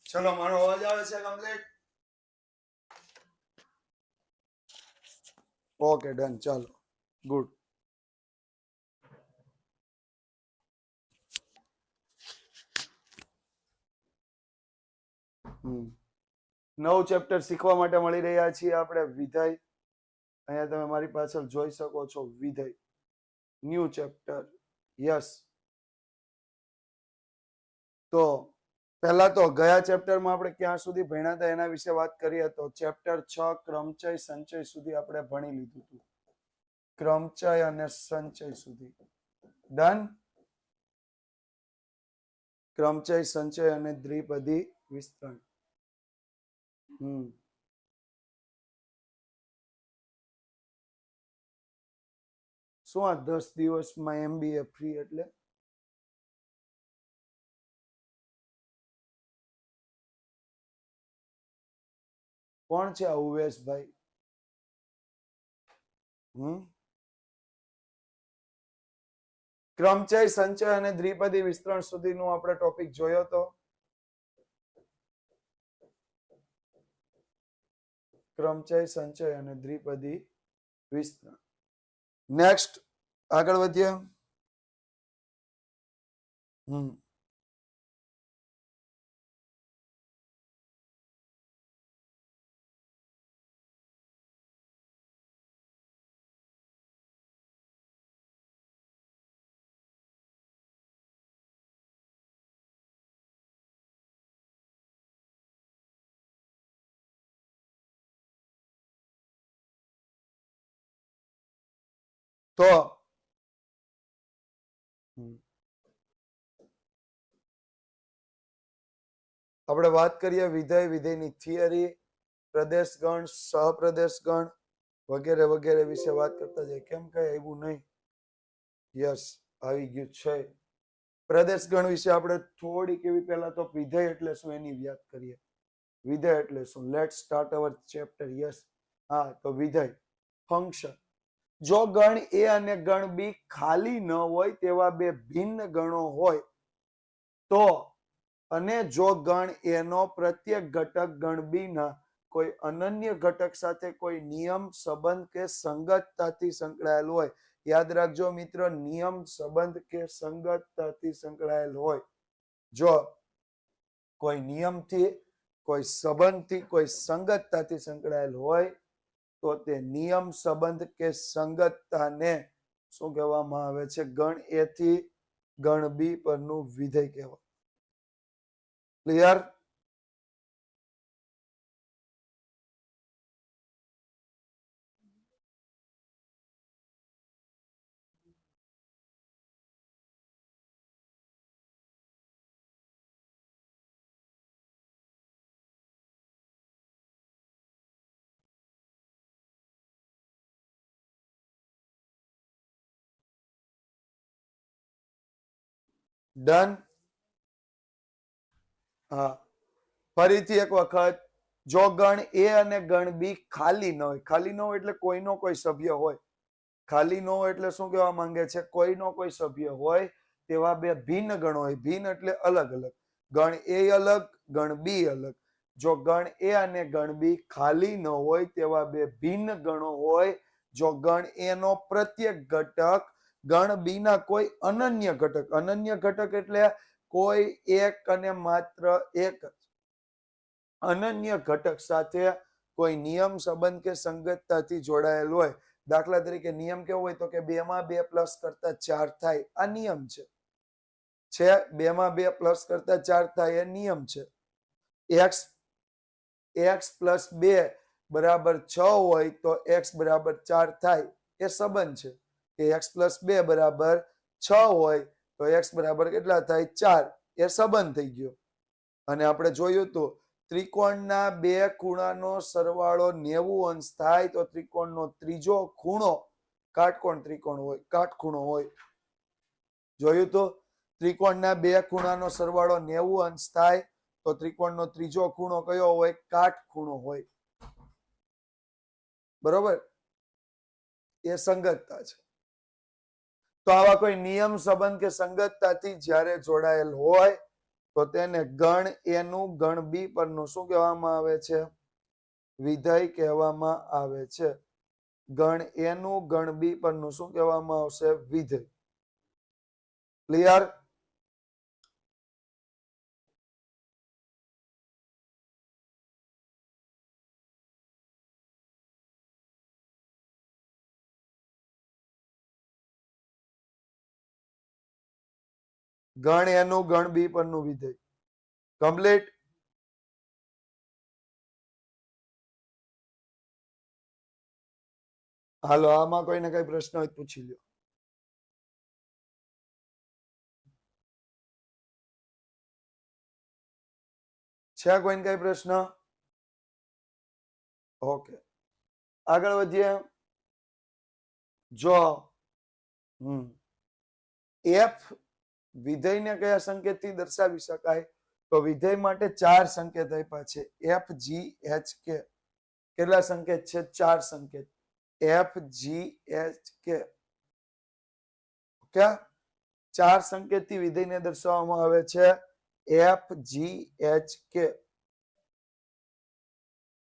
ચલો મારો અવાજ આવે છે કમ્પ્લીટ? ઓકે ડન, ચાલો ગુડ. નવું ચેપ્ટર શીખવા માટે મળી રહ્યા છીએ આપણે વિધેય. અહીંયા તમે મારી પાછળ જોઈ શકો છો વિધેય, ન્યુ ચેપ્ટર. યસ. તો પહેલા તો ગયા ચેપ્ટરમાં આપણે ક્યાં સુધી ભણ્યા હતા એના વિશે વાત કરીએ તો ચેપ્ટર 6 ક્રમચય સંચય સુધી આપણે ભણી લીધું હતું. ક્રમચય અને સંચય સુધી ડન. ક્રમચય સંચય અને દ્વિપદી વિસ્તરણ. શું આ 10 દિવસમાં MBA ફ્રી એટલે? કોણ છે આ ઉવેશભાઈ? ક્રમચય સંચય અને દ્વિપદી વિસ્તરણ સુધીનું આપણે ટોપિક જોયો તો. ક્રમચય સંચય અને દ્વિપદી વિસ્તરણ. નેક્સ્ટ આગળ વધીએ. તો આપણે વાત કરીએ વિધેય, વિધેયની થિયરી, પ્રદેશગણ, સહપ્રદેશગણ વગેરે વગેરે વિશે વાત કરતા જઈએ. કેમ કઈ આવ્યું નહીં? યસ, આવી ગયું છે. પ્રદેશગણ વિશે આપણે થોડીક એવી પહેલા તો વિધેય એટલે શું એની વ્યાખ્યા કરીએ. વિધેય એટલે શું? લેટ સ્ટાર્ટ અવર ચેપ્ટર. યસ. હા, તો વિધેય ફંક્શન. જો ગણ એ અને ગણ બી ખાલી ન હોય તેવા બે ભિન્ન ગણો હોય તો, અને જો ગણ એનો પ્રત્યેક ઘટક ગણ બી ના કોઈ અનન્ય ઘટક સાથે કોઈ નિયમ, સંબંધ કે સંગતતાથી સંકળાયેલ હોય. યાદ રાખજો મિત્ર, નિયમ, સંબંધ કે સંગતતાથી સંકળાયેલ હોય. જો કોઈ નિયમથી, કોઈ સંબંધથી, કોઈ સંગતતાથી સંકળાયેલ હોય તો તે નિયમ, સંબંધ કે સંગતતાને શું કહેવામાં આવે છે? ગણ એ થી ગણ બી પરનું વિધેય કહેવાય. ક્લિયર? ડન. હા, ફરીથી એક વખત. જો ગણ એ અને ગણ બી ખાલી ન હોય, ખાલી ન હોય એટલે કોઈનો કોઈ સભ્ય હોય. ખાલી ન હોય એટલે શું કહેવા માંગે છે? કોઈનો કોઈ સભ્ય હોય તેવા બે ભિન્ન ગણો હોય. ભિન્ન એટલે અલગ અલગ. ગણ એ અલગ, ગણ બી અલગ. જો ગણ એ અને ગણ બી ખાલી ન હોય તેવા બે ભિન્ન ગણો હોય, જો ગણ એ નો પ્રત્યેક ઘટક ગણ બી ના કોઈ અનન્ય ઘટક, અનન્ય ઘટક એટલે કોઈ એક અને માત્ર એક અનન્ય ઘટક સાથે કોઈ નિયમ, સંબંધ કે સંગતતાથી જોડાયેલ હોય. દાખલા તરીકે નિયમ કેવો હોય તો કે 2 માં 2 પ્લસ કરતા 4 થાય. આ નિયમ છે. 2 માં 2 પ્લસ કરતા 4 થાય એ નિયમ છે. x પ્લસ 2 બરાબર 6 હોય તો x બરાબર 4 થાય એ સંબંધ છે. કે x પ્લસ 2 બરાબર 6 હોય તો x બરાબર કેટલા થાય? 4. એ સંબંધ થઈ ગયો. અને આપણે જોયું તો ત્રિકોણના બે ખૂણાનો સરવાળો 90 અંશ થાય તો ત્રિકોણનો ત્રીજો ખૂણો કાટકોણ ત્રિકોણ હોય, કાટખૂણો હોય. જોયું તો ત્રિકોણના બે ખૂણાનો સરવાળો 90 અંશ થાય તો ત્રિકોણનો ત્રીજો ખૂણો કયો હોય? કાટખૂણો હોય. બરોબર? એ સંગતતા છે. તો આવા કોઈ નિયમ, સંબંધ કે સંગતતાથી જ્યારે જોડાયેલ હોય તો તેને ગણ એ નું ગણ બી પરનું શું કહેવામાં આવે છે? વિધેય કહેવામાં આવે છે. ગણ એ નું ગણ બી પરનું શું કહેવામાં આવશે? વિધેય. ક્લિયર? ગણ એ નું ગણ બી પરનું વિધેય. કમ્પ્લીટ. હાલો, આમાં કોઈને કઈ પ્રશ્ન હોય તો પૂછી લ્યો. છે કોઈને કઈ પ્રશ્ન? ઓકે, આગળ વધીએ. જો એફ વિધેયને કયા સંકેતથી દર્શાવી શકાય? તો વિધેય માટે 4 સંકેત આપ્યા છે. એફ જી એચ કે. કેટલા સંકેત છે? 4 સંકેત. F G H K. Okay, 4 સંકેતથી વિધેયને દર્શાવવામાં આવે છે. એફ જી એચ કે.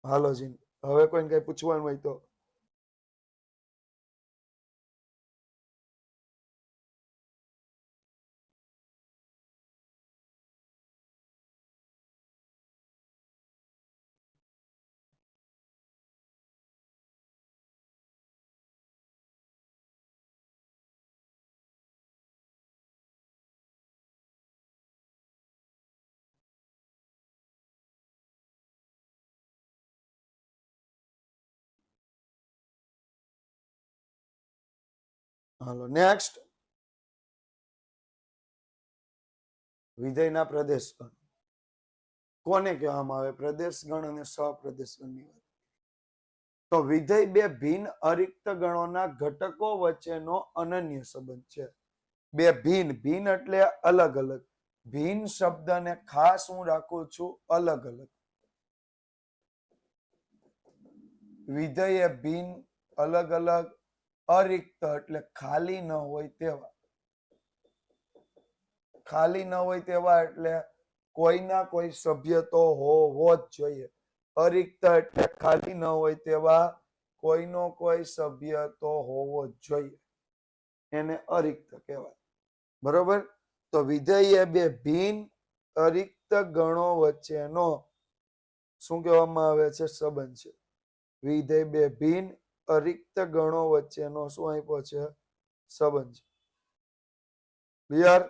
હાલો જી, હવે કોઈને કઈ પૂછવાનું હોય તો. હાલો, નેક્સ્ટ. વિધેયના પ્રદેશ ગણ કોને કહેવામાં આવે? પ્રદેશ ગણ અને સહપ્રદેશ ગણની વાત. તો વિધેય બે ભિન્ન અરિક્ત ગણોના ઘટકો વચ્ચેનો અનન્ય સંબંધ છે. બે ભિન્ન, ભિન્ન એટલે અલગ અલગ. ભિન્ન શબ્દને ખાસ હું રાખું છું અલગ અલગ. વિધેય ભિન્ન, અલગ અલગ, અરિક્ત એટલે ખાલી ન હોય તેવા. ખાલી ન હોય તેવા એટલે કોઈના કોઈ સભ્ય તો હોવો જ જોઈએ. અરિક્ત એટલે ખાલી ન હોય તેવા કોઈનો કોઈ સભ્ય તો હોવો જ જોઈએ. એને અરિક્ત કહેવાય. બરોબર? તો વિધેય બે ભિન્ન અરિક્ત ગણો વચ્ચેનો શું કહેવામાં આવે છે? સંબંધ છે. વિધેય બે ભિન્ન અરિક્ત ગણો વચ્ચેનો શું આપ્યો છે? સંબંધ છે. ક્લિયર?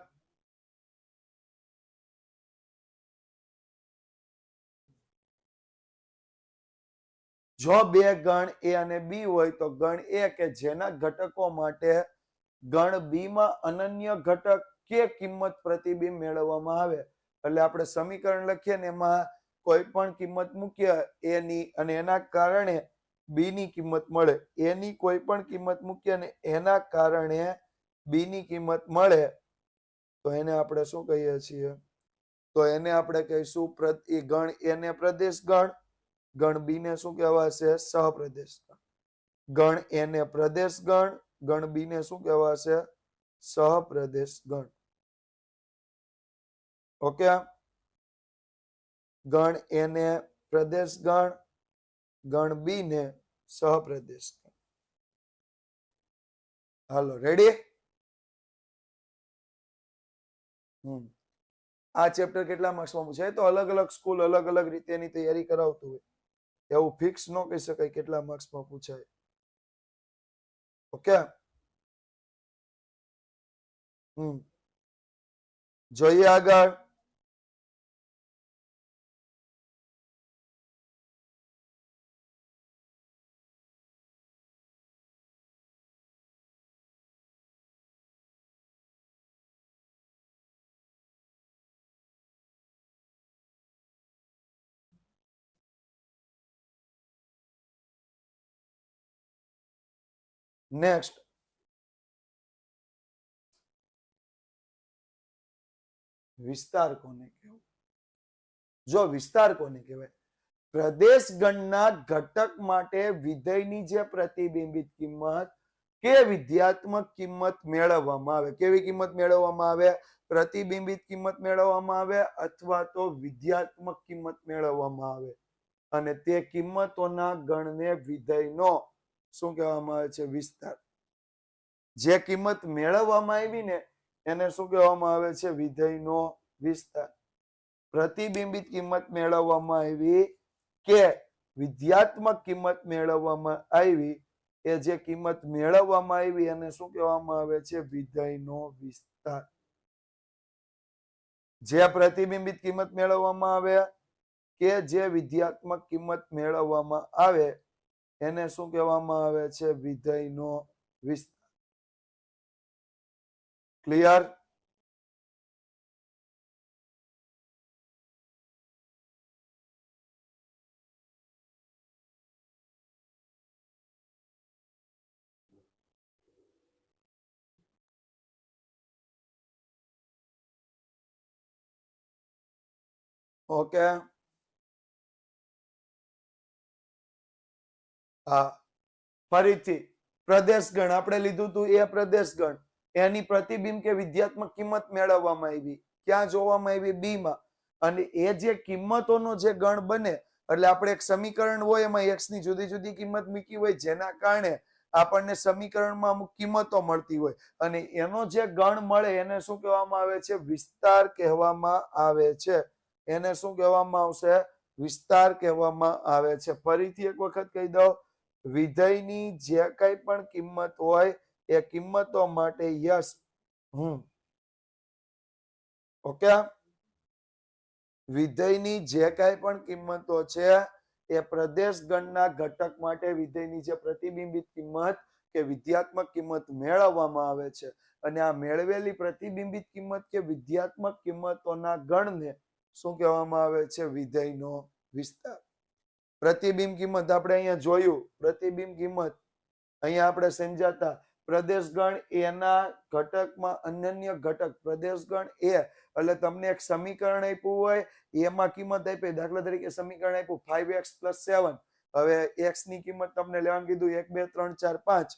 જો બે ગણ એ અને બી હોય તો ગણ એ કે જેના ઘટકો માટે ગણ બી માં અનન્ય ઘટક કે કિંમત પ્રતિબિંબ મેળવવામાં આવે. એટલે આપણે સમીકરણ લખીએ ને એમાં કોઈ પણ કિંમત મૂકીએ એની અને એના કારણે બી ની કિંમત મળે. એની કોઈ પણ કિંમત મૂકીએ ને એના કારણે બી ની કિંમત મળે તો એને આપણે શું કહીએ છીએ? તો એને આપણે કહીશું ગણ એને પ્રદેશ ગણ, ગણ બી ને શું કહેવાશે? સહપ્રદેશ ગણ. ગણ એને પ્રદેશ ગણ, ગણ બી ને શું કહેવાશે? સહપ્રદેશ ગણ. ઓકે, ગણ એને પ્રદેશ ગણ, ગણ બી ને સહપ્રદેશ ગણ. હાલો, રેડી? આ ચેપ્ટર કેટલા માર્ક્સમાં પૂછાય? તો અલગ અલગ સ્કૂલ અલગ અલગ રીતે એની તૈયારી કરાવતું હોય. એવું ફિક્સ ન કહી શકાય કેટલા માર્ક્સમાં પૂછાય. ઓકે, જોઈએ આગળ. નેક્સ્ટ, વિસ્તાર કોને કહેવાય? જો વિસ્તાર કોને કહેવાય? પ્રદેશ ગણના ઘટક માટે વિધેયની જે પ્રતિબિંબિત કિંમત કે વિધ્યાત્મક કિંમત મેળવવામાં આવે. કેવી કિંમત મેળવવામાં આવે? પ્રતિબિંબિત કિંમત મેળવવામાં આવે અથવા તો વિધ્યાત્મક કિંમત મેળવવામાં આવે. અને તે કિંમતોના ગણને વિધેયનો શું કહેવામાં આવે છે? વિસ્તાર. જે કિંમત મેળવવામાં આવી ને એને શું કહેવામાં આવે છે? વિધેયનો વિસ્તાર. પ્રતિબિંબિત કિંમત મેળવવામાં આવી કે વિધ્યાત્મક કિંમત મેળવવામાં આવી, એ જે કિંમત મેળવવામાં આવી એને શું કહેવામાં આવે છે? વિધેયનો વિસ્તાર. જે પ્રતિબિંબિત કિંમત મેળવવામાં આવે કે જે વિધ્યાત્મક કિંમત મેળવવામાં આવે એને શું કહેવામાં આવે છે? વિધેયનો વિસ્તાર. ક્લિયર? ઓકે. હા, ફરીથી પ્રદેશગણ આપણે લીધું હતું. એ પ્રદેશગણ એની પ્રતિબિંબ કે વિધ્યાત્મક કિંમત મેળવવામાં આવી. ક્યાં જોવામાં આવી? બી માં. અને એ જે કિંમતોનો જે ગણ બને એટલે આપણે એક સમીકરણ હોય એમાં એક્સ ની જુદી જુદી કિંમત મૂકી હોય જેના કારણે આપણને સમીકરણમાં અમુક કિંમતો મળતી હોય અને એનો જે ગણ મળે એને શું કહેવામાં આવે છે? વિસ્તાર કહેવામાં આવે છે. એને શું કહેવામાં આવશે? વિસ્તાર કહેવામાં આવે છે. ફરીથી એક વખત કહી દઉં, વિધેયની જે કઈ પણ કિંમત હોય એ કિંમતો માટે યસ ઓકે. વિધેયની જે કઈ પણ કિંમતો છે એ પ્રદેશ ગણના ઘટક માટે વિધેયની જે પ્રતિબિંબિત કિંમત કે વિધ્યાત્મક કિંમત મેળવવામાં આવે છે અને આ મેળવેલી પ્રતિબિંબિત કિંમત કે વિધ્યાત્મક કિંમતોના ગણને શું કહેવામાં આવે છે? વિધેયનો વિસ્તાર. પ્રતિબિંબ કિંમત આપણે અહીંયા જોયું. પ્રતિબિંબ કિંમત અહીંયા આપણે સમજાતા પ્રદેશગણ એના ઘટકમાં અનન્ય ઘટક પ્રદેશગણ એ એટલે તમને એક સમીકરણ આપ્યું હોય એમાં કિંમત આપી. દાખલા તરીકે સમીકરણ આપ્યું 5x + 7. હવે x ની કિંમત તમને લેવાનું કીધું 1 2 3 4 5.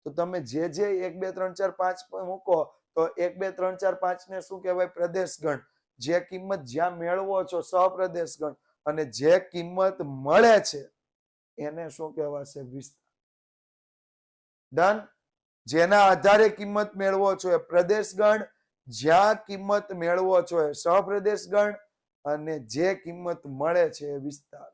તો તમે જે 1 2 3 4 5 મૂકો તો 1 2 3 4 5 ને શું કહેવાય? પ્રદેશગણ. જે કિંમત જ્યાં મેળવો છો સહપ્રદેશગણ અને જે કિંમત મળે છે એને શું કહેવાશે? વિસ્તાર. ડન. જેના આધારે કિંમત મેળવો છો એ પ્રદેશગણ, જ્યાં કિંમત મેળવો છો એ સહપ્રદેશગણ અને જે કિંમત મળે છે એ વિસ્તાર.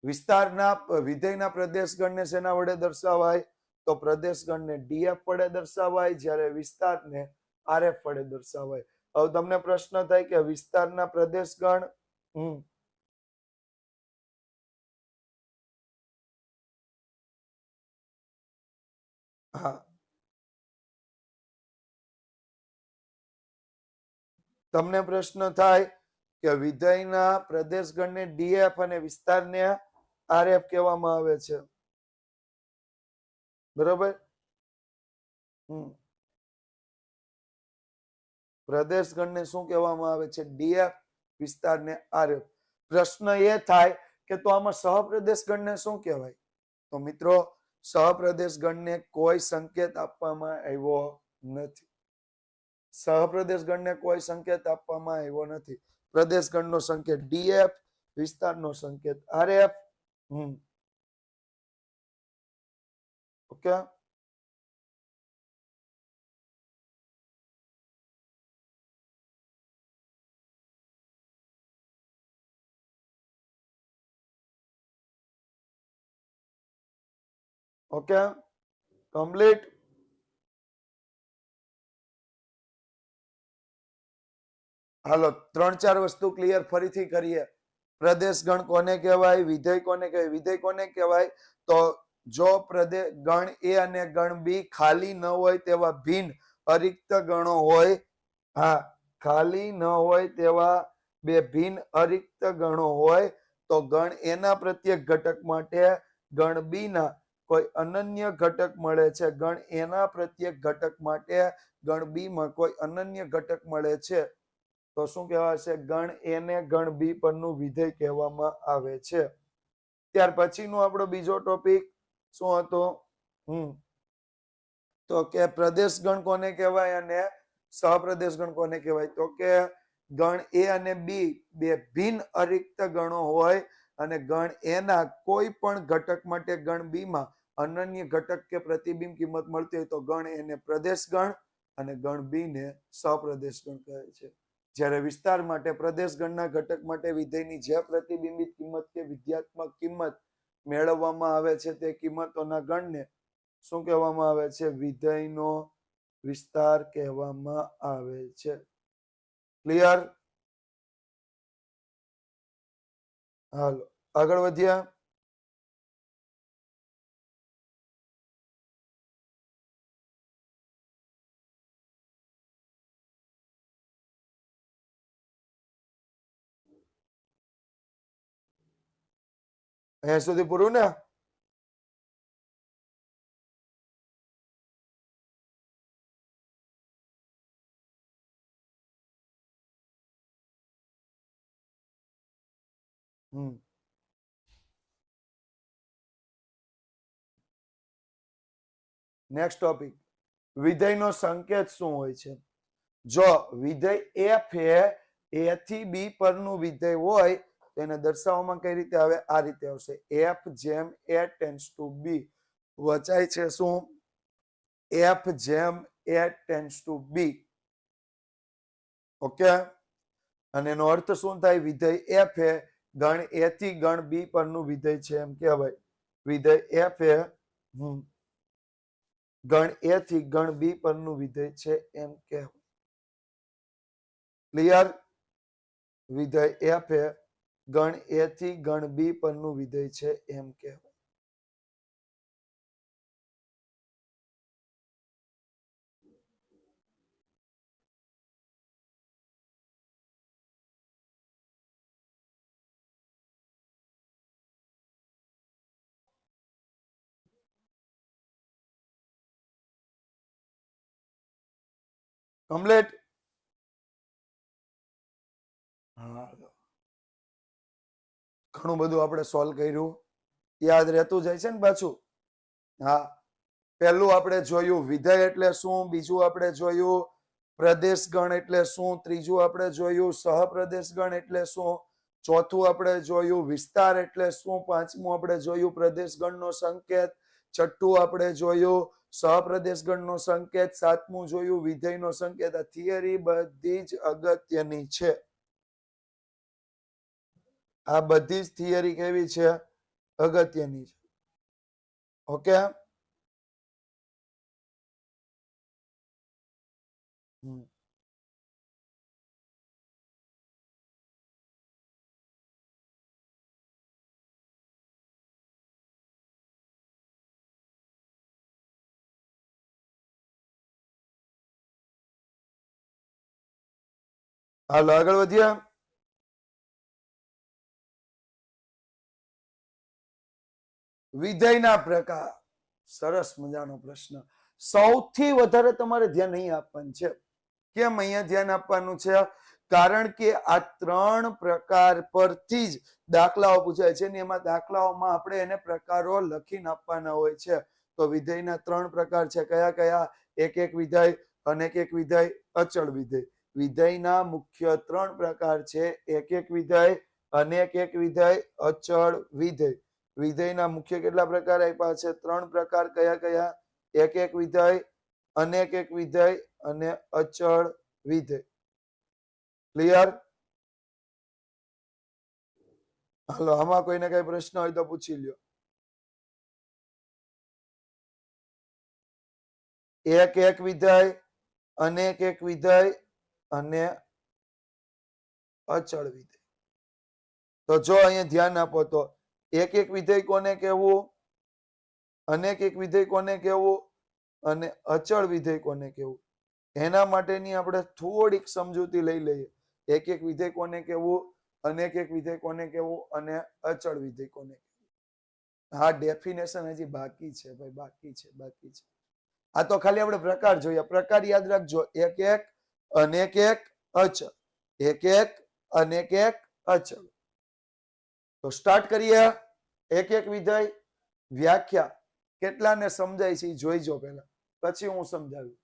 વિસ્તારના વિધેયના પ્રદેશગણને શેના વડે દર્શાવાય? તો પ્રદેશગણને ડીએફ વડે દર્શાવાય, જ્યારે વિસ્તારને આરએફ વડે દર્શાવાય. હવે તમને પ્રશ્ન થાય કે વિસ્તારના પ્રદેશગણ હા, તમને પ્રશ્ન થાય કે વિધેયના પ્રદેશગણને ડીએફ અને વિસ્તારને આરએફ કહેવામાં આવે છે. બરોબર? પ્રદેશગણને શું કહેવામાં આવે છે? ડીએફ, વિસ્તારને આરએફ. પ્રશ્ન એ થાય કે તો આમાં સહપ્રદેશગણને શું કહેવાય? તો મિત્રો સહપ્રદેશગણને કોઈ સંકેત આપવામાં આવ્યો નથી. સહપ્રદેશગણને કોઈ સંકેત આપવામાં આવ્યો નથી. પ્રદેશગણનો સંકેત ડીએફ, વિસ્તારનો સંકેત આરએફ. ઓકે. Okay, complete. હાલો 3-4 વસ્તુ ક્લિયર ફરીથી કરીએ. પ્રદેશગણ કોને કહેવાય? વિધેય કોને કહેવાય? વિધેય કોને કહેવાય? તો જો પ્રદેશ ગણ એ અને ગણ બી ખાલી ન હોય તેવા ભિન્ન અરિક્ત ગણો હોય, હા, ખાલી ન હોય તેવા બે ભિન્ન અરિક્ત ગણો હોય તો ગણ એના પ્રત્યેક ઘટક માટે ગણ બી ના કોઈ અનન્ય ઘટક મળે છે. ગણ એના પ્રત્યેક ઘટક માટે ગણ બી માં કોઈ અનન્ય ઘટક મળે છે તો શું કહેવાશે? ગણ એ ને ગણ બી પરનું વિધેય કહેવામાં આવે છે. ત્યાર પછીનો આપણો બીજો ટોપિક શું હતો? તો કે પ્રદેશ ગણ કોને કહેવાય અને સહપ્રદેશ ગણ કોને કહેવાય? તો કે ગણ એ અને બી બે ભિન્ન અરિક્ત ગણો હોય અને ગણ એ ના કોઈ પણ ઘટક માટે ગણ બી માં અનન્ય ઘટક કે પ્રતિબિંબ કિંમત મળતી હોય તો ગણ એને પ્રદેશ ગણ અને ગણ બી ને સહપ્રદેશ ગણ કહે છે. જ્યારે વિસ્તાર માટે પ્રદેશ ગણના ઘટક માટે વિધેયની જે પ્રતિબિંબિત કિંમત કે વિધેયાત્મક કિંમત મેળવવામાં આવે છે તે કિંમતોના ગણને શું કહેવામાં આવે છે? વિધેયનો વિસ્તાર કહેવામાં આવે છે. ક્લિયર? હાલો આગળ વધ્યા. અહીંયા સુધી પૂરું ને? નેક્સ્ટ ટોપિક, વિધેયનો સંકેત શું હોય છે? જો વિધેય એફ એ થી બી પરનું વિધેય હોય તો એને દર્શાવવામાં કઈ રીતે આવે? આ રીતે આવશે. એફ જેમ એ ટેન્ડ્સ ટુ બી વચાય છે શું? એફ જેમ એ ટેન્ડ્સ ટુ બી. ઓકે, અને એનો અર્થ શું થાય? વિધેય એફ એ ગણ એ થી ગણ બી પરનું વિધેય છે એમ કહેવાય. વિધેય એફ એ ગણ એ થી ગણ બી પરનું વિધેય છે એમ કહેવાય. ક્લિયર? વિધેય એફ એ ગણ એ થી ગણ બી પરનું વિધેય છે એમ કહેવાય. કમ્પ્લીટ? ઘણું બધું આપણે સોલ્વ કર્યું, યાદ રહેતું જાય છે ને પાછું. હા, પહેલું આપણે જોયું વિધેય એટલે શું, બીજું આપણે જોયું પ્રદેશ ગણ એટલે શું, ત્રીજું આપણે જોયું સહપ્રદેશ ગણ એટલે શું, ચોથું આપણે જોયું વિસ્તાર એટલે શું, પાંચમું આપણે જોયું પ્રદેશ ગણનો સંકેત, છઠ્ઠું આપણે જોયું સહપ્રદેશ ગણનો સંકેત, સાતમું જોયું વિધેયનો સંકેત. આ થિયરી બધી જ અગત્યની છે. આ બધી જ થિયરી કેવી છે? અગત્યની છે. ઓકે, હાલો આગળ વધ્યા. વિધેયના પ્રકાર. સરસ મજાનો પ્રશ્ન. સૌથી વધારે તમારે ધ્યાન અહીં આપવાનું છે. કેમ અહીંયા ધ્યાન આપવાનું છે? કારણ કે આ ત્રણ પ્રકાર પરથી જ દાખલાઓ પૂછાય છે ને એમાં દાખલાઓમાં આપણે એને પ્રકારો લખીને આપવાના હોય છે. તો વિધેયના ત્રણ પ્રકાર છે. કયા કયા? એક એક વિધેય, અનેક એક વિધેય, અચળ વિધેય. વિધેયના મુખ્ય ત્રણ પ્રકાર છે. એક એક વિધેય, અનેક એક વિધેય, અચળ વિધેય. વિધેયના મુખ્ય કેટલા પ્રકાર આપ્યા છે? ત્રણ પ્રકાર. કયા કયા? એક એક વિધેય, અનેક એક વિધેય અને અચળ વિધેય. ક્લિયર? હાલો આમાં કોઈને કઈ પ્રશ્ન હોય તો પૂછી લ્યો. એક એક વિધેય, અનેક એક વિધેય અને અચળ વિધેય. તો જો અહીંયા ધ્યાન આપો તો એક એક વિધેય કોને કહેવું, અનેક એક વિધેય કોને કહેવું અને અચળ વિધેય કોને કહેવું? એના માટેની આપણે થોડીક સમજૂતી લઈ લઈએ. એક એક વિધેય કોને કહેવું, અનેક એક વિધેય કોને કહેવું અને અચળ વિધેય કોને કહેવું? હા, ડેફિનેશન હજી બાકી છે ભાઈ, બાકી છે, બાકી છે. આ તો ખાલી આપણે પ્રકાર જોયા. પ્રકાર યાદ રાખજો. એક એક, અનેક એક, અચળ. એક એક, અનેક એક, અચળ. તો સ્ટાર્ટ કરીએ. એક એક વિધેય વ્યાખ્યા. કેટલાને સમજાય છે જોઈજો પહેલા, પછી હું સમજાવું.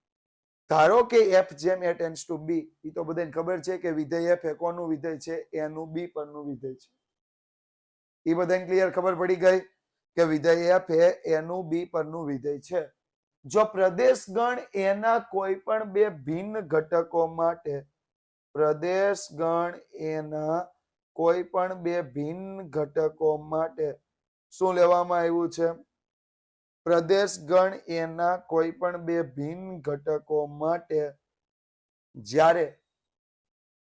ધારો કે એફ જેમ એ ટેન્ડ્સ ટુ બી, એ તો બધાને ખબર છે કે વિધેય એફ એ કોનું વિધેય છે? એનું બી પરનું વિધેય છે. એ બધાને ક્લિયર ખબર પડી ગઈ કે વિધેય એફ એ એનું બી પરનું વિધેય છે. જો પ્રદેશ ગણ એના કોઈ પણ બે ભિન્ન ઘટકો માટે, પ્રદેશ ગણ એના કોઈ પણ બે ભિન્ન ઘટકો માટે શું લેવામાં આવ્યું છે? પ્રદેશ ગણ એના કોઈ પણ બે ભિન્ન ઘટકો માટે જ્યારે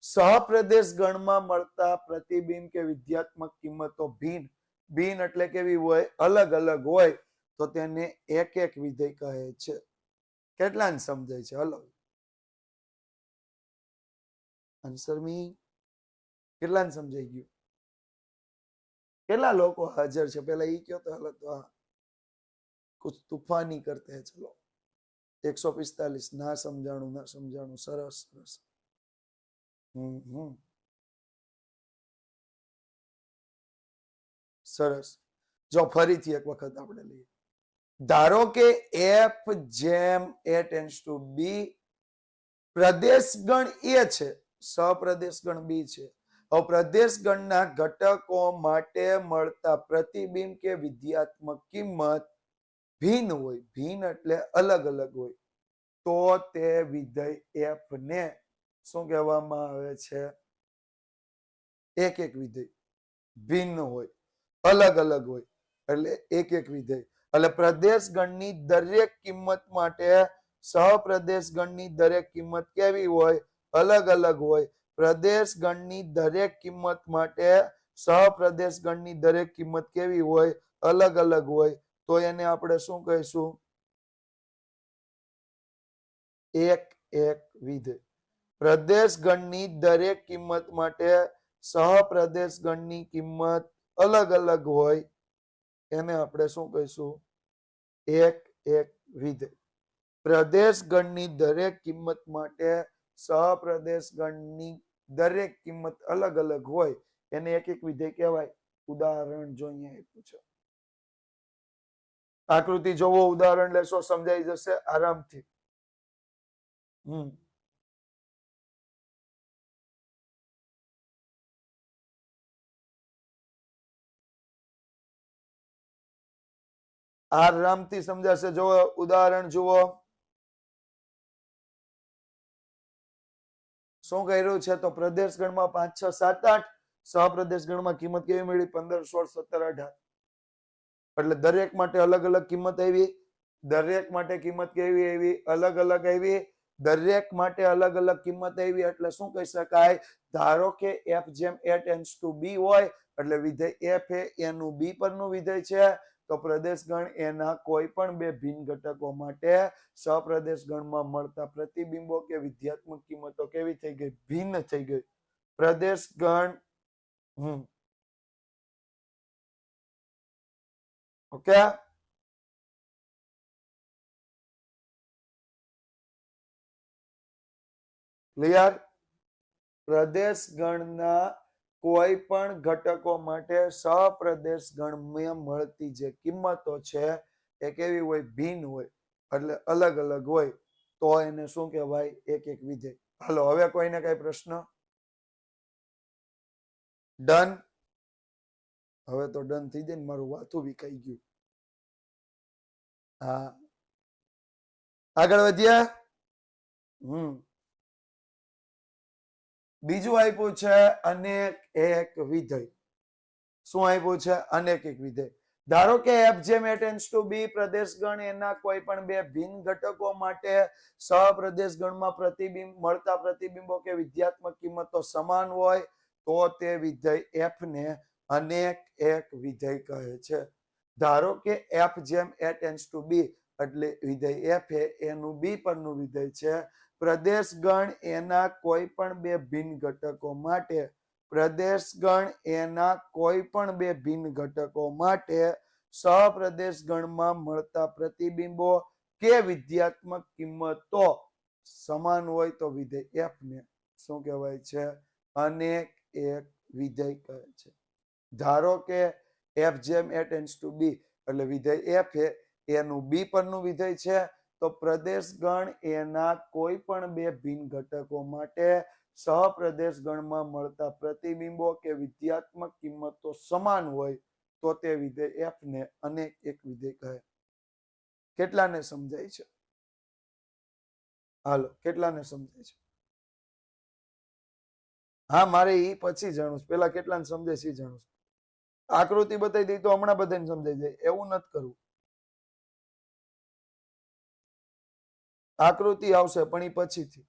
સહપ્રદેશ ગણમાં મળતા પ્રતિબિંબ કે વિધ્યાત્મક કિંમતો ભિન્ન, ભિન્ન એટલે કેવી હોય? અલગ અલગ હોય, તો તેને એક એક વિધેય કહે છે. કેટલાને સમજાય છે? હલો, આન્સર મી. કેટલાને સમજાઈ ગયું? કેટલા લોકો હાજર છે પેલા ઈ કયો તો. હાલો તો હા, કુછ તૂફાની કરતે હૈ. ચલો 145. ના સમજાણું, ના સમજાણું. સરસ સરસ. સરસ. જો ફરીથી એક વખત આપણે લઈએ. ધારો કે એફ જેમ એ ટેન્ડ્સ ટુ બી, પ્રદેશ ગણ એ છે, સપ્રદેશ ગણ બી છે. હવે પ્રદેશ ગણના ઘટકો માટે મળતા પ્રતિબિંબ કે વિધ્યાત્મક કિંમત ભિન્ન હોય, ભિન્ન એટલે અલગ અલગ હોય, તો તે વિધેય એફ ને શું કહેવામાં આવે છે? એક એક વિધેય. ભિન્ન હોય, અલગ અલગ હોય, એટલે એક એક વિધેય. એટલે પ્રદેશ ગણની દરેક કિંમત માટે સહપ્રદેશ ગણની દરેક કિંમત કેવી હોય? અલગ અલગ હોય. પ્રદેશ ગણની દરેક કિંમત માટે સહપ્રદેશ ગણની દરેક કિંમત કેવી હોય? અલગ અલગ હોય, તો એને આપણે શું કહીશું? એક એક વિધેય. પ્રદેશ ગણની દરેક કિંમત માટે સહપ્રદેશ ગણની કિંમત અલગ અલગ હોય, એને આપણે શું કહીશું? એક એક વિધેય. પ્રદેશ ગણની દરેક કિંમત માટે સહપ્રદેશ ગણની દરેક કિંમત અલગ અલગ હોય, એને એક એક વિધેય કહેવાય. ઉદાહરણ જોઈએ આપ્યું છે. આકૃતિ જોવો, ઉદાહરણ લેશો, સમજાઈ જશે આરામથી. આરામથી સમજાશે. જો ઉદાહરણ જુઓ. શું કર્યું છે? તો પ્રદેશ ગણમાં 5, 6, 7, 8, સહપ્રદેશ ગણમાં કિંમત કેવી મળી? 15, 16, 17, 18. એટલે દરેક માટે અલગ અલગ કિંમત આવી. દરેક માટે કિંમત કેવી આવી? અલગ અલગ આવી. દરેક માટે અલગ અલગ કિંમત આવી એટલે શું કહી શકાય? ધારો કે એફ જેમ એ ટેન્ડ્સ ટુ બી હોય, એટલે વિધેય એફ એ એનું બી પરનું વિધેય છે. તો પ્રદેશ ગણ એના કોઈ પણ બે ભિન્ન ઘટકો માટે સપ્રદેશ ગણમાં મળતા પ્રતિબિંબો કે વિધ્યાત્મક કિંમતો કેવી થઈ ગઈ? ભિન્ન થઈ ગઈ. પ્રદેશ ગણ ઓકે. ક્લિયર? પ્રદેશ ગણના કોઈ પણ ઘટકો માટે સપ્રદેશ ગણમાં મળતી જે કિંમતો છે એ કેવી હોય? ભિન્ન હોય, એટલે અલગ અલગ હોય, તો એને શું કહેવાય? એક એક વિધેય. હાલો, હવે કોઈને કઈ પ્રશ્ન? ડન? હવે તો ડન થઈ જાય ને, મારું વાતું વિખાઈ ગયું. હા, આગળ વધ્યા. બીજું આપ્યું છે અનેક એક વિધેય. શું આપ્યું છે? અનેક એક વિધેય. ધારો કે એફ જેમ એ ટેન્ડ્સ ટુ બી, પ્રદેશ ગણ એના કોઈ પણ બે ભિન્ન ઘટકો માટે સહપ્રદેશ ગણમાં પ્રતિબિંબ મળતા પ્રતિબિંબો કે વિધ્યાત્મક કિંમતો સમાન હોય, તો તે વિધેય એફ ને અનેક એક વિધેય કહે છે. ધારો કે એફ જેમ એ ટેન્ડ્સ ટુ બી, એટલે વિધેય એફ એ એનું બી પરનું વિધેય છે. પ્રદેશ ગણ એના કોઈ પણ બે ભિન્ન ઘટકો માટે, પ્રદેશ ગણ એના કોઈ પણ બે ભિન્ન ઘટકો માટે સહપ્રદેશ ગણમાં મળતા પ્રતિબિંબો કે વિધ્યાત્મક કિંમતો સમાન હોય, તો વિધેય એફ ને શું કહેવાય છે? અનેક એક વિધેય કહે છે. ધારો કે એફ જેમ એ ટેન્ડ્સ ટુ બી, એટલે વિધેય એફ એ એનું બી પરનું વિધેય છે. તો પ્રદેશ ગણ એના કોઈ પણ બે ભિન્ન ઘટકો માટે સહપ્રદેશ ગણમાં મળતા પ્રતિબિંબો કે વિધ્યાત્મક કિંમતો સમાન હોય તો તે વિધેય એફ ને અનેક એક વિધેય કહે. કેટલાને સમજાય છે? હાલો, કેટલાને સમજાય છે? હા, મારે ઈ પછી જાણવું છે. પેલા કેટલાને સમજાય છે ઈ જાણવું છે. આકૃતિ બતાવી દઈ તો હમણાં બધાને સમજાઈ જાય, એવું નથી કરવું. આકૃતિ આવશે પણ ઈ પછીથી.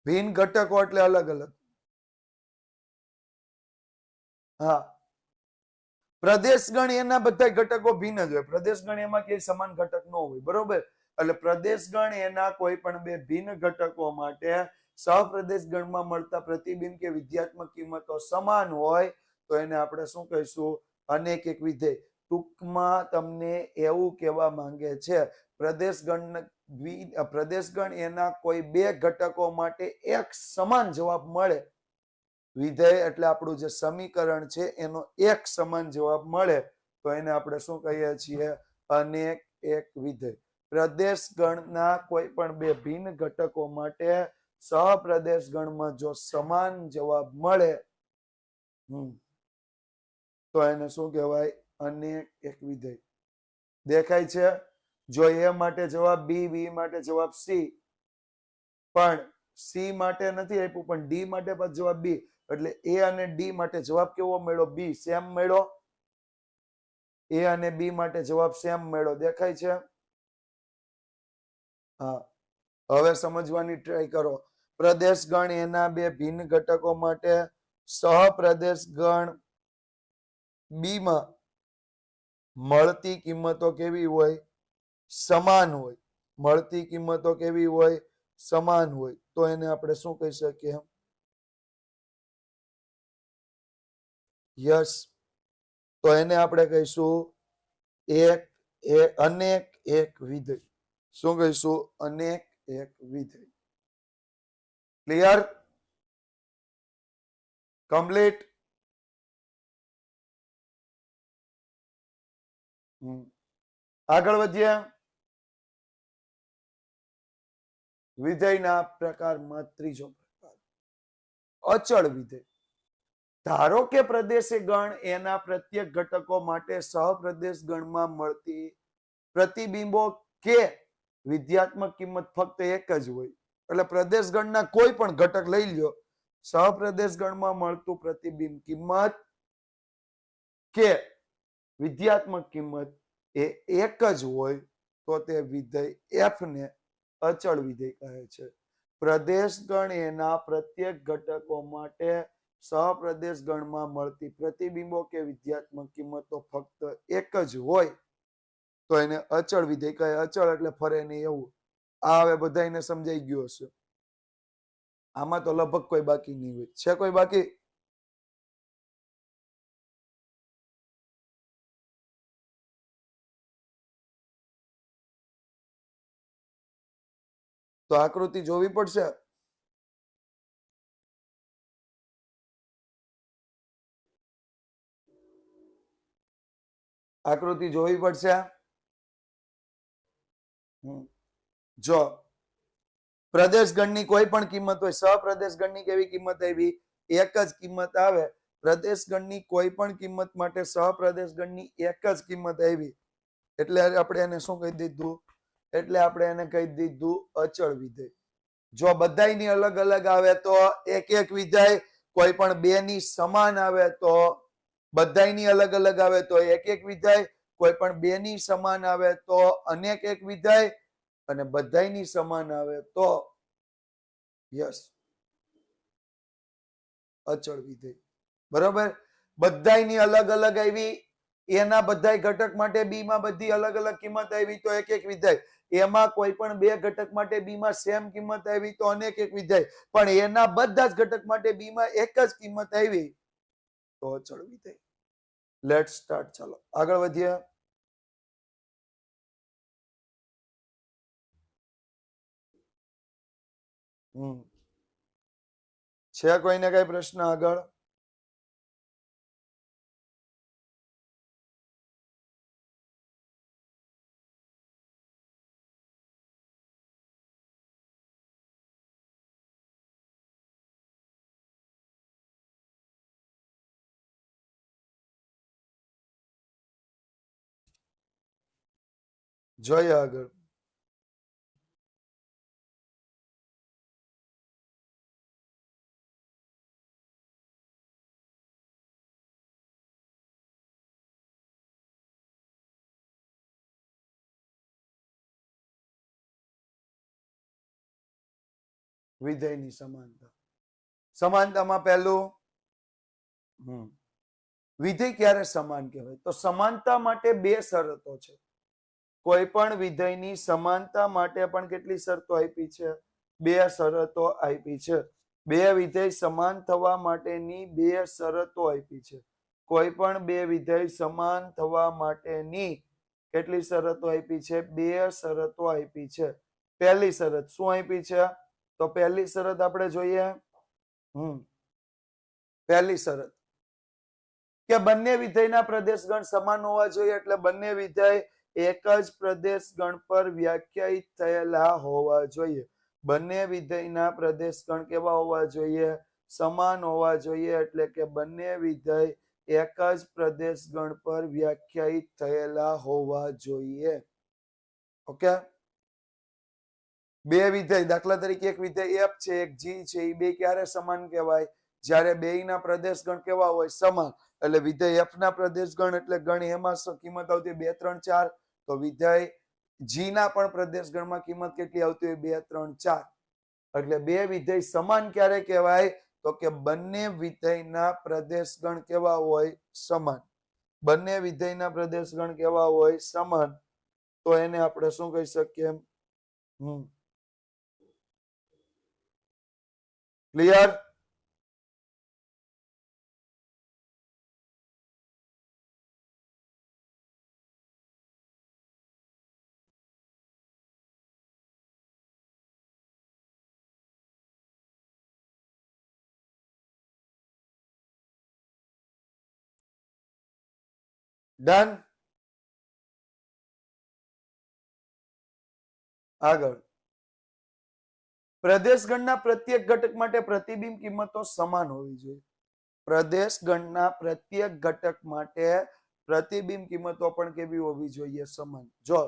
ભિન્ન ઘટકો એટલે અલગ અલગ. હા, પ્રદેશ ગણ એના બધા ઘટકો ભિન્ન જ હોય. પ્રદેશ ગણ એમાં કઈ સમાન ઘટક ન હોય, બરોબર? એટલે પ્રદેશ ગણ એના કોઈ પણ બે ભિન્ન ઘટકો માટે સહપ્રદેશ ગણમાં મળતા પ્રતિબિંબ કે વિધ્યાત્મક કિંમતો સમાન હોય તો એને આપણે શું કહીશું? અનેક એક વિધેય. ટૂંકમાં તમને એવું કહેવા માંગે છે પ્રદેશ ગણ એના કોઈ બે ઘટકો માટે એક સમાન જવાબ મળે. વિધેય એટલે આપણું જે સમીકરણ છે એનો એક સમાન જવાબ મળે તો એને આપણે શું કહીએ છીએ? અનેક એક વિધેય. પ્રદેશ ગણના કોઈ પણ બે ભિન્ન ઘટકો માટે સહપ્રદેશ ગણમાં જો સમાન જવાબ મળે તો એને શું કહેવાય? અનેક એક વિધેય. દેખાય છે? જો એ માટે જવાબ બી, બી માટે જવાબ સી, પણ સી માટે નથી આપ્યું પણ ડી માટે પણ જવાબ બી, એટલે એ અને ડી માટે જવાબ કેવો મળ્યો? બી. સેમ મળ્યો. એ અને બી માટે જવાબ સેમ મળ્યો. દેખાય છે? હા, હવે સમજવાની ટ્રાય કરો. પ્રદેશ ગણ એના બે ભિન્ન ઘટકો માટે સહપ્રદેશ ગણ બી માં મળતી કિંમતો કેવી હોય? સમાન હોય. મળતી કિંમતો કેવી હોય? સમાન હોય. તો એને આપણે શું કહી શકીએ? યસ. તો એને આપણે કહીશું અનેક એક વિધેય. શું કહીશું? અનેક એક વિધેય. ક્લિયર? કમ્પ્લીટ? આગળ વધીએ. વિધેયના પ્રકારમાં ત્રીજો પ્રકાર અચળ વિધેય. ધારો કે પ્રદેશે ગણ એના પ્રત્યેક ઘટકો માટે સહપ્રદેશ ગણમાં મળતી પ્રતિબિંબો કે વિધ્યાત્મક કિંમત ફક્ત એક જ હોય. એટલે પ્રદેશ ગણના કોઈ પણ ઘટક લઈ લ્યો, સહપ્રદેશ ગણમાં મળતું પ્રતિબિંબ કિંમત કે વિધ્યાત્મક કિંમત એ એક જ હોય તો તે વિધેય એફ ને અચળ વિધેય કહે છે. પ્રદેશ ગણ એના પ્રત્યેક ઘટકો માટે સહપ્રદેશ ગણમાં મળતી પ્રતિબિંબો કે વિધ્યાત્મક કિંમતો ફક્ત એક જ હોય તો એને અચળ વિધેય કહે. અચળ એટલે ફરે નહીં એવું. આ હવે બધાને સમજાઈ ગયું હશે. આમાં તો લગભગ કોઈ બાકી નહીં હોય. છે કોઈ બાકી? તો આકૃતિ જોવી પડશે. આકૃતિ જોવી પડશે. જો પ્રદેશ ગણની કોઈ પણ કિંમત હોય, સહપ્રદેશ ગણની કેવી કિંમત આવી? એક જ કિંમત આવે. પ્રદેશ ગણની કોઈ પણ કિંમત માટે સહપ્રદેશ ગણની એક જ કિંમત આવી એટલે આપણે એને શું કહી દીધું? એટલે આપણે એને કહી દીધું અચળ વિધેય. જો બધાયની અલગ અલગ આવે તો એક એક વિધેય, કોઈ પણ બે ની સમાન આવે તો બધાયની અલગ અલગ આવે તો એક એક વિધેય, કોઈ પણ બે ની સમાન આવે તો અનેક એક વિધેય, અને બધાયની સમાન આવે તો યસ અચળ વિધેય. બરોબર? બધાયની અલગ અલગ આવી, એના બધાય ઘટક માટે બી માં બધી અલગ અલગ કિંમત આવી તો એક એક વિધેય. એમાં કોઈ પણ બે ઘટક માટે બી માં સેમ કિંમત આવી તો અનેક એક વિધેય. પણ એના બધા જ ઘટક માટે બી માં એક જ કિંમત આવી તો અચળ વિધેય. Let's start. ચાલો આગળ વધીએ. છે કોઈને કઈ પ્રશ્ન આગળ? જોઈએ આગળ. વિધેયની સમાનતા. સમાનતામાં પહેલું વિધેય ક્યારે સમાન કહેવાય? તો સમાનતા માટે બે શરતો છે. કોઈ પણ વિધેયની સમાનતા માટે પણ કેટલી શરતો આપી છે? બે શરતો આપી છે. બે વિધેય સમાન થવા માટેની બે શરતો આપી છે. કોઈ પણ બે વિધેય સમાન થવા માટેની કેટલી શરતો આપી છે? બે શરતો આપી છે. પહેલી શરત શું આપી છે? તો પહેલી શરત આપણે જોઈએ. પહેલી શરત કે બંને વિધેયના પ્રદેશગણ સમાન હોવા જોઈએ, એટલે બંને વિધેય એક જ પ્રદેશગણ પર વ્યાખ્યાયિત થયેલા હોવા જોઈએ. બંને વિધેયના પ્રદેશગણ કેવા હોવા જોઈએ? સમાન હોવા જોઈએ, એટલે કે બંને વિધેય એક જ પ્રદેશગણ પર વ્યાખ્યાયિત થયેલા હોવા જોઈએ. ઓકે. બે વિધેય, દાખલા તરીકે એક વિધેય f છે, એક g છે, એ બે ક્યારે સમાન કહેવાય? જ્યારે બેયના પ્રદેશગણ કેવા હોય? સમાન. એટલે વિધેય f ના પ્રદેશગણ એટલે ગણ એમાં કિંમત આવતી 2 3 4, તો વિધેય g ના પણ પ્રદેશગણમાં કિંમત કેટલી આવતી હોય? 2 3 4. એટલે બે વિધેય સમાન ક્યારે કહેવાય? તો કે બંને વિધેયના પ્રદેશગણ કેવા હોય? સમાન. બંને વિધેયના પ્રદેશગણ કેવા હોય? સમાન. તો એને આપણે શું કહી શકીએ? ક્લિયર? ડન. આગળ. પ્રદેશગણના પ્રત્યેક ઘટક માટે પ્રતિબિંબ કિંમતો સમાન હોવી જોઈએ. પ્રદેશગણના પ્રત્યેક ઘટક માટે પ્રતિબિંબ કિંમતો પણ કેવી હોવી જોઈએ? સમાન. જો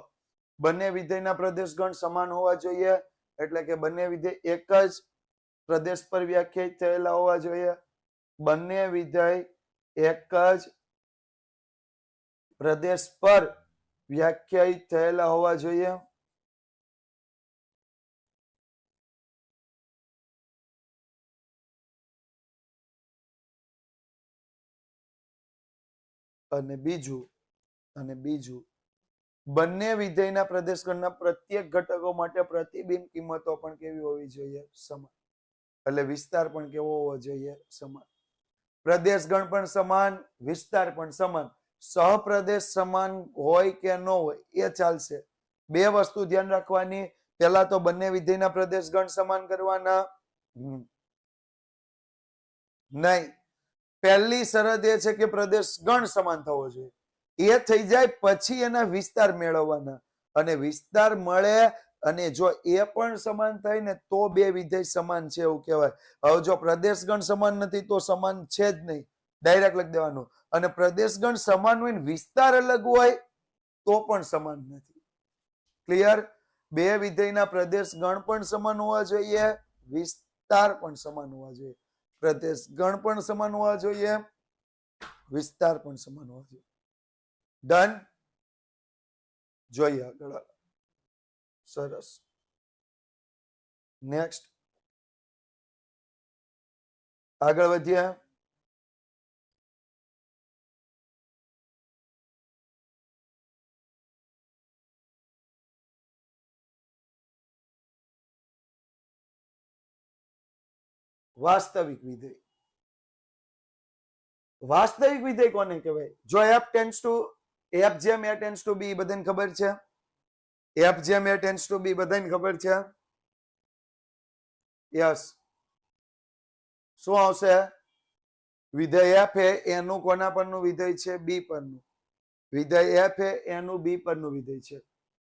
બંને વિધેયના પ્રદેશગણ સમાન હોવા જોઈએ, એટલે કે બંને વિધેય એક જ પ્રદેશ પર વ્યાખ્યાયિત થયેલા હોવા જોઈએ. બંને વિધેય એક જ પ્રદેશ પર વ્યાખ્યાયિત થયેલા હોવા જોઈએ. અને બીજું બંને વિધેયના પ્રદેશગણના પ્રત્યેક ઘટકો માટે પ્રતિબિંબ કિંમતો પણ કેવી હોવી જોઈએ? સમાન. એટલે વિસ્તાર પણ કેવો હોવો જોઈએ? સમાન. પ્રદેશગણ પણ સમાન, વિસ્તાર પણ સમાન. સહપ્રદેશ સમાન હોય કે ન હોય એ ચાલશે. બે વસ્તુ ધ્યાન રાખવાની. પહેલા તો બંને વિધેયના પ્રદેશગણ સમાન કરવાના નહીં. પહેલી શરત એ છે કે પ્રદેશગણ સમાન થવો જોઈએ. એ થઈ જાય પછી એના વિસ્તાર મેળવવાના, અને વિસ્તાર મળે અને જો એ પણ સમાન થાય ને તો બે વિધેય સમાન છે એવું કહેવાય. હવે જો પ્રદેશગણ સમાન નથી તો સમાન છે જ નહીં, ડાયરેક્ટ લખી દેવાનું. અને પ્રદેશગણ સમાન હોય ને વિસ્તાર અલગ હોય તો પણ સમાન નથી. ક્લિયર? બે વિધેયના પ્રદેશગણ પણ સમાન હોવા જોઈએ, વિસ્તાર પણ સમાન હોવા જોઈએ. પ્રદેશગણ પણ સમાન હોવા જોઈએ, વિસ્તાર પણ સમાન હોવા જોઈએ. ડન. જોઈએ આગળ. સરસ. નેક્સ્ટ આગળ વધીએ. વાસ્તવિક વિધેય. વાસ્તવિક વિધેય કોને કહેવાય? જો f ટેન્ડ્સ ટુ f જેમ a ટેન્ડ્સ ટુ b બધાને ખબર છે. f જેમ a ટેન્ડ્સ ટુ b બધાને ખબર છે. યસ શું આવશે વિધેય એફ એ એનું કોના પરનું વિધેય છે બી પરનું વિધેય એફ એ એનું બી પરનું વિધેય છે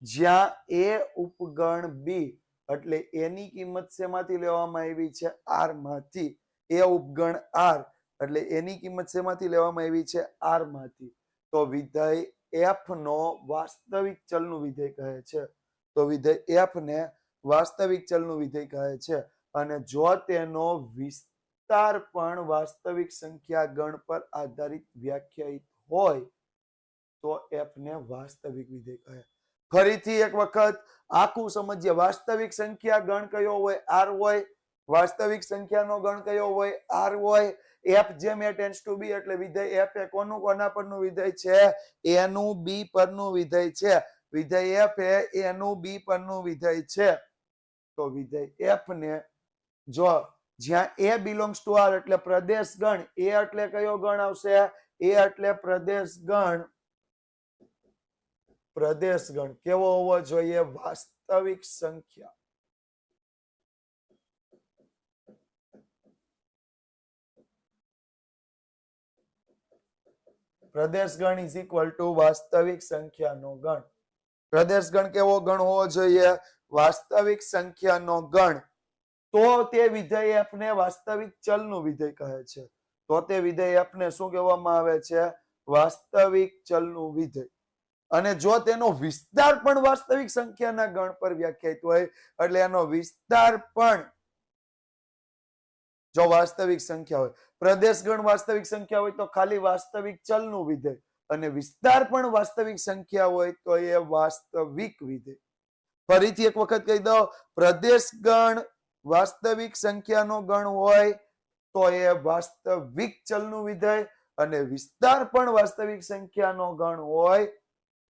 જ્યાં એ ઉપગણ બી એટલે એની કિંમત શેમાંથી લેવામાં આવી છે આર માંથી એ ઉપગણ આર એટલે એની કિંમત શેમાંથી લેવામાં આવી છે આર માંથી તો વિધેય એફ નો વાસ્તવિક ચલનું વિધેય કહે છે તો વિધેય એફ ને વાસ્તવિક ચલનું વિધેય કહે છે અને જો તેનો વિસ્તાર પણ વાસ્તવિક સંખ્યા ગણ પર આધારિત વ્યાખ્યાયિત હોય તો એફ ને વાસ્તવિક વિધેય કહે ફરીથી એક વખત આખું સમજીએ વાસ્તવિક સંખ્યા ગણ કયો હોય આર હોય વાસ્તવિક સંખ્યાનો ગણ કયો હોય આર હોય એફ જેમ એ ટેન્ડ્સ ટુ બી એટલે વિધેય એફ એ કોના પરનું વિધેય છે એનું બી પરનું વિધેય છે વિધેય એફ એ એનું બી પરનું વિધેય છે તો વિધેય એફ ને જો જ્યાં એ બિલોંગ્સ ટુ આર એટલે પ્રદેશ ગણ એ એટલે કયો ગણ આવશે એ એટલે પ્રદેશ ગણ કેવો હોવો જોઈએ વાસ્તવિક સંખ્યા પ્રદેશ ગણ ઇઝ ઇક્વલ ટુ વાસ્તવિક સંખ્યાનો ગણ પ્રદેશ ગણ કેવો ગણ હોવો જોઈએ વાસ્તવિક સંખ્યાનો ગણ તો તે વિધેય એફ ને વાસ્તવિક ચલનું વિધેય કહે છે તો તે વિધેય એફ ને શું કહેવામાં આવે છે વાસ્તવિક ચલનું વિધેય અને જો તેનો વિસ્તાર પણ વાસ્તવિક સંખ્યાના ગણ પર વ્યાખ્યાયિત હોય એટલે એનો વિસ્તાર પણ જો વાસ્તવિક સંખ્યા હોય પ્રદેશ ગણ વાસ્તવિક સંખ્યા હોય તો ખાલી વાસ્તવિક ચલનું વિધેય અને વિસ્તાર પણ વાસ્તવિક સંખ્યા હોય તો એ વાસ્તવિક વિધેય ફરીથી એક વખત કહી દો પ્રદેશ ગણ વાસ્તવિક સંખ્યાનો ગણ હોય તો એ વાસ્તવિક ચલનું વિધેય અને વિસ્તાર પણ વાસ્તવિક સંખ્યાનો ગણ હોય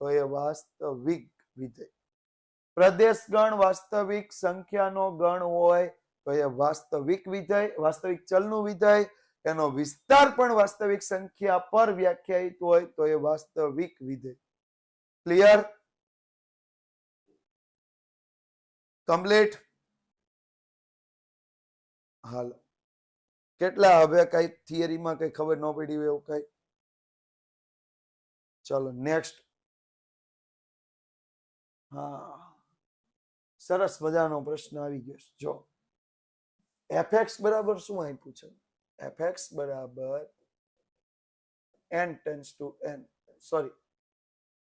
તો એ વાસ્તવિક વિધેય પ્રદેશ ગણ વાસ્તવિક સંખ્યાનો ગણ હોય તો એ વાસ્તવિક વિધેય વાસ્તવિક ચલનું વિધેય એનો વિસ્તાર પણ વાસ્તવિક સંખ્યા પર વ્યાખ્યાયિત હોય તો એ વાસ્તવિક વિધેય ક્લિયર કમ્પ્લીટ હાલો કેટલા હવે કઈ થિયરીમાં કઈ ખબર ન પડી હોય એવું કઈ ચલો નેક્સ્ટ હા સરસ મજાનો પ્રશ્ન આવી ગયો જો fx બરાબર શું આપ્યું છે fx બરાબર n tends to n sorry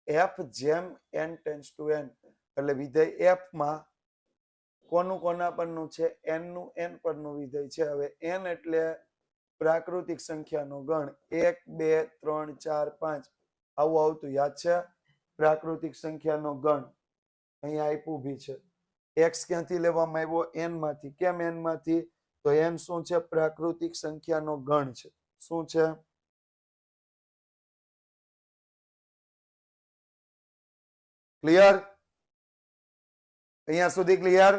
f જેમ n ટેન્ડ્સ ટુ n એટલે વિધેય f માં કોનું કોના પરનું છે n નું n પરનું વિધેય છે હવે n એટલે પ્રાકૃતિક સંખ્યાનો ગણ 1 2 3 4 5 આવું આવતું યાદ છે પ્રાકૃતિક સંખ્યાનો ગણ અહીંયા આપ્યું ભી છે x ક્યાંથી લેવામાં આવ્યો n માંથી કેમ n માંથી તો n શું છે પ્રાકૃતિક સંખ્યાનો ગણ છે શું છે ક્લિયર અહીંયા સુધી ક્લિયર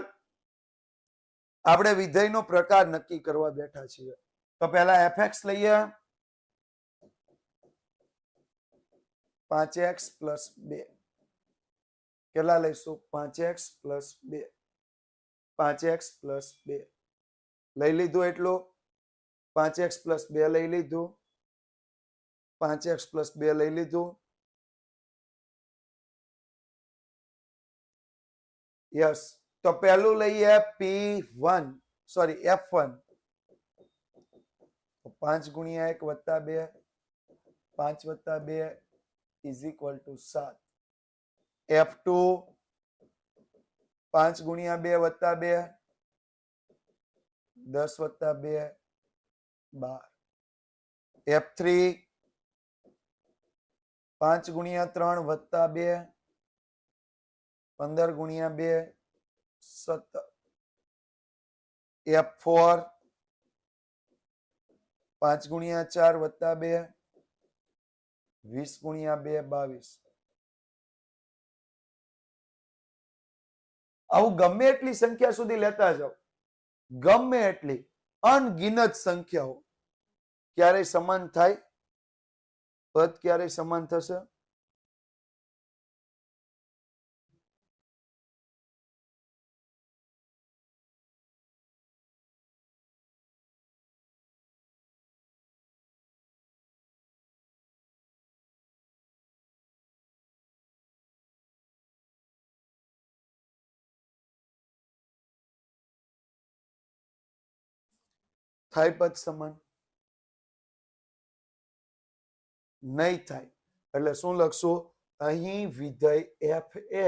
આપણે વિધેયનો પ્રકાર નક્કી કરવા બેઠા છીએ તો પહેલા fx લઈએ 5x + 2 કેટલા લઈશું 5x + 2 5x + 2 લઈ લીધું એટલું 5x + 2 લઈ લીધું 5x + 2 લઈ લીધું યસ તો પહેલું લઈએ p1 sorry f1 5 × 1 + 2 5 + 2 = 7 f2 5 × 2 + 2 10 + 2 12 f3 5 × 3 + 2 15 × 2 17 f4 5 × 4 + 2 20 × 2 22 આવું ગમે એટલી સંખ્યા સુધી લેતા જાઓ ગમે એટલી અનગિનત સંખ્યાઓ ક્યારેય સમાન થાય પદ ક્યારેય સમાન થશે થાય પદ સમાન? નહીં થાય. એટલે શું લખશું? અહીં વિધેય f એ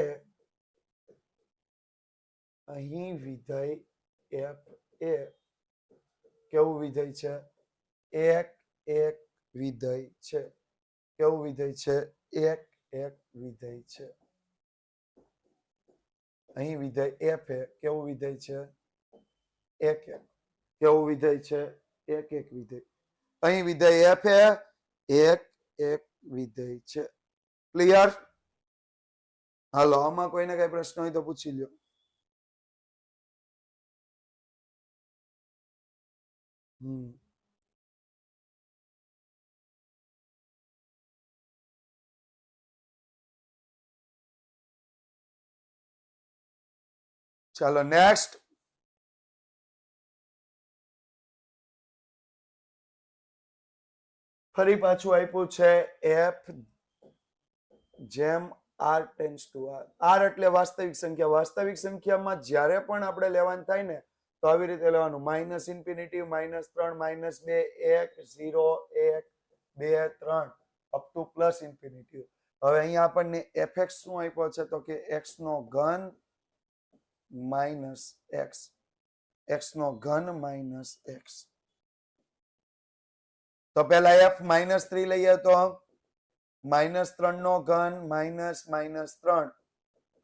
કેવું વિધેય છે? એક વિધેય છે. કેવું વિધેય છે? એક વિધેય છે. અહીં વિધેય f એ કેવું વિધેય છે? એક કેવું વિધેય છે? એક વિધેય. અહીં વિધેય f એ એક વિધેય છે. ક્લિયર? હાલો, આમાં કોઈને કઈ પ્રશ્ન હોય તો પૂછી લ્યો. ચાલો નેક્સ્ટ. ફરી પાછું આપ્યું છે f જેમ r tends to r. r એટલે વાસ્તવિક સંખ્યા. વાસ્તવિક સંખ્યામાં જ્યારે પણ આપણે લેવાનું થાય ને તો આવી રીતે લેવાનું. Minus infinity, -3, -2, 1, 0, 1, 2, 3 up to plus infinity. હવે અહીંયા આપણને fx શું આપ્યો છે? તો કે x નો ઘન માઇનસ x. x નો ઘન માઇનસ x. તો પેલા f -3 લઈએ તો -3 નો ઘન માઇનસ -3.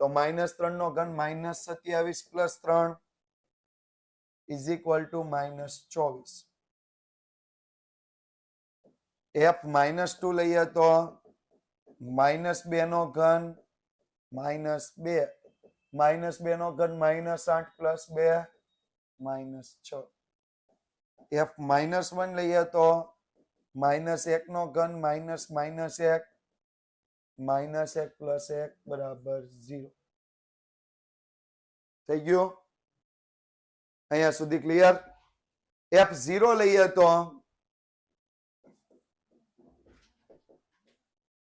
તો -3 નો ઘન -27 plus 3 is equal to -24. f -2 લઈએ તો -2 નો ઘન -2. -2 નો ઘન -8 પ્લસ 2 -6. f -1 લઈએ તો -1 નો ઘન -1 -1 પ્લસ 1 બરાબર 0. થઈ ગયું? અહીંયા સુધી ક્લિયર? f0 લઈએ તો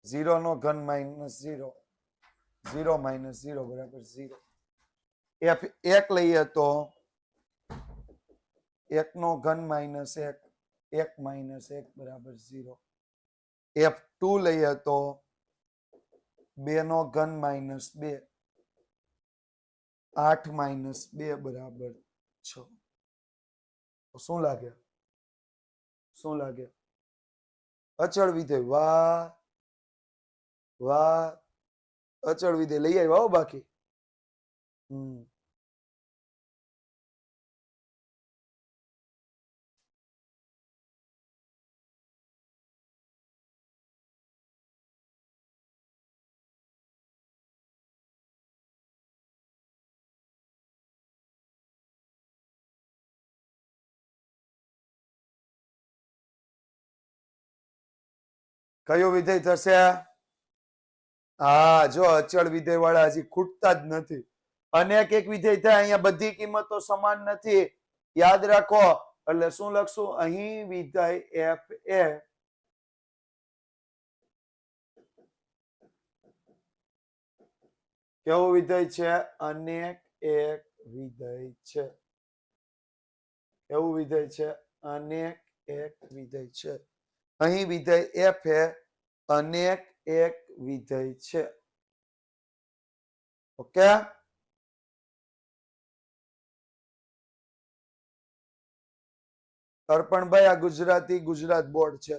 0 નો ઘન -0. 0 - 0 બરાબર 0. f1 લઈએ તો 1 નો ઘન -1. 1 - 1 બરાબર 0. f2 લઈએ તો 2 નો ઘન -2. 8 - 2 બરાબર 6. શું લાગે? શું લાગે? અચળ વિધેય. વાહ વાહ, અચળ વિધેય લઈ આવ્યા હો બાકી. કયું વિધેય થશે? હા, જો અચળ વિધેય વાળા હજી ખૂટતા જ નથી. અનેક એક વિધેય થાય. અહીંયા બધી કિંમતો સમાન નથી. યાદ રાખો. એટલે શું લખશું? અહીં વિધેય f એ કેવું વિધેય છે? અનેક એક વિધેય છે. કેવું વિધેય છે? અનેક એક વિધેય છે. અહીં વિધેય f એ અનેક એક વિધેય છે. ઓકે? અર્પણભાઈ, આ ગુજરાતી ગુજરાત બોર્ડ છે.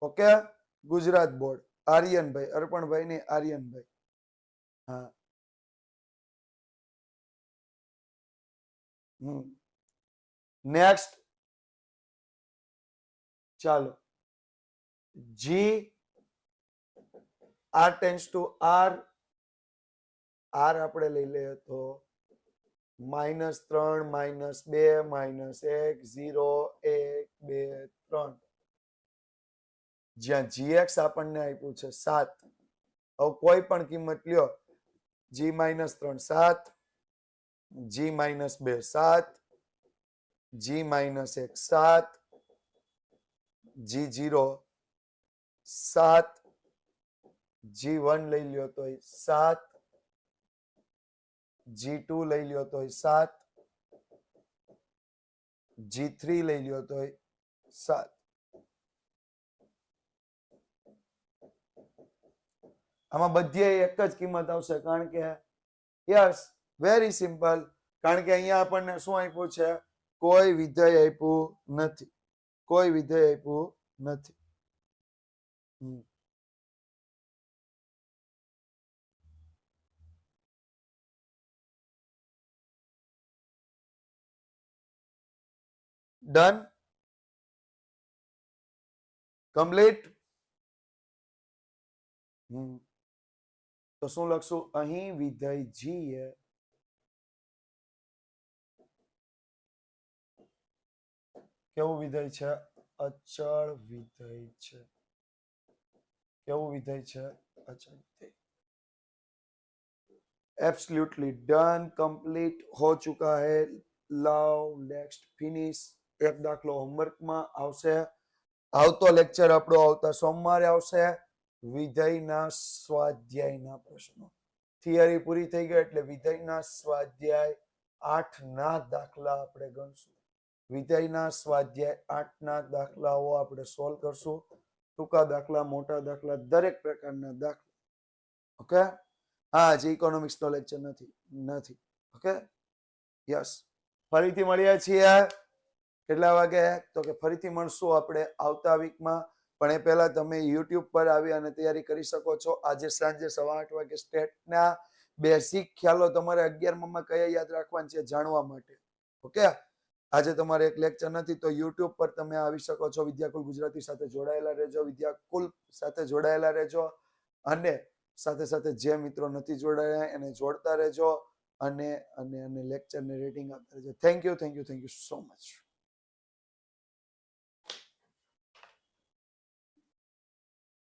ઓકે? ગુજરાત બોર્ડ. આર્યનભાઈ, અર્પણભાઈ ને આર્યનભાઈ. હા. નેક્સ્ટ. ચાલો. જી r tends to r. r આપણે લઈ લઈએ તો -3 -2 -1 0 1 2 3. જ્યાં gx આપણને આપ્યું છે 7. હવે કોઈ પણ કિંમત લ્યો. g -3 7, g -2 7, g -1 7, g0 7, g1 લઈ લ્યો તો 7, g2 લઈ લ્યો તો 7, G3 લઈ લ્યો તો 7. આમાં બધે એક જ કિંમત આવશે કારણ કે યસ વેરી સિમ્પલ, કારણ કે અહીંયા આપણને શું આપ્યું છે, કોઈ વિધેય આપ્યું નથી, કોઈ વિધેય આપ્યું નથી. Done, complete. તો શું લખશું અહીં વિધેય જી એ કેવું વિધેય છે, અચળ વિધેય છે. કેવું વિધેય છે, અચળ વિધેય. एब्सोल्युटली डन, कंप्लीट हो चुका है. Love next finish. एक दाखलो होमवर्क માં આવશે. આવતો લેક્ચર આપણો આવતા સોમવારે આવશે. વિધેયના સ્વાધ્યાયના પ્રશ્નો. થિયરી પૂરી થઈ ગઈ એટલે વિધેયના સ્વાધ્યાય 8 ના દાખલા આપણે ગણશું. વિધેયના સ્વાધ્યાય 8 ના દાખલાઓ આપણે સોલ્વ કરશું. ટૂંકા દાખલા, મોટા દાખલા, દરેક પ્રકારના દાખલા. ઓકે. હા, જે ઇકોનોમિક્સ નો લેક્ચર નથી. Okay, yes. ફરીથી મળીએ છીએ કેટલા વાગે, તો કે ફરીથી મળશું આપણે આવતા વીકમાં. પણ એ પહેલા તમે યુટ્યુબ પર આવી અને તૈયારી કરી શકો છો. આજે સાંજે 8:15 વાગે સ્ટેટના બેઝિક ખ્યાલો તમારે 11માં કયા યાદ રાખવાના છે જાણવા માટે. ઓકે, આજે તમારે એક લેક્ચર નથી તો યુટ્યુબ પર તમે આવી શકો છો. વિદ્યાકુલ ગુજરાતી સાથે જોડાયેલા રહેજો, વિદ્યાકુલ સાથે જોડાયેલા રહેજો. અને સાથે સાથે જે મિત્રો નથી જોડાયા એને જોડતા રહેજો અને લેક્ચરને રેટિંગ આપતા રહેજો. Thank you so much.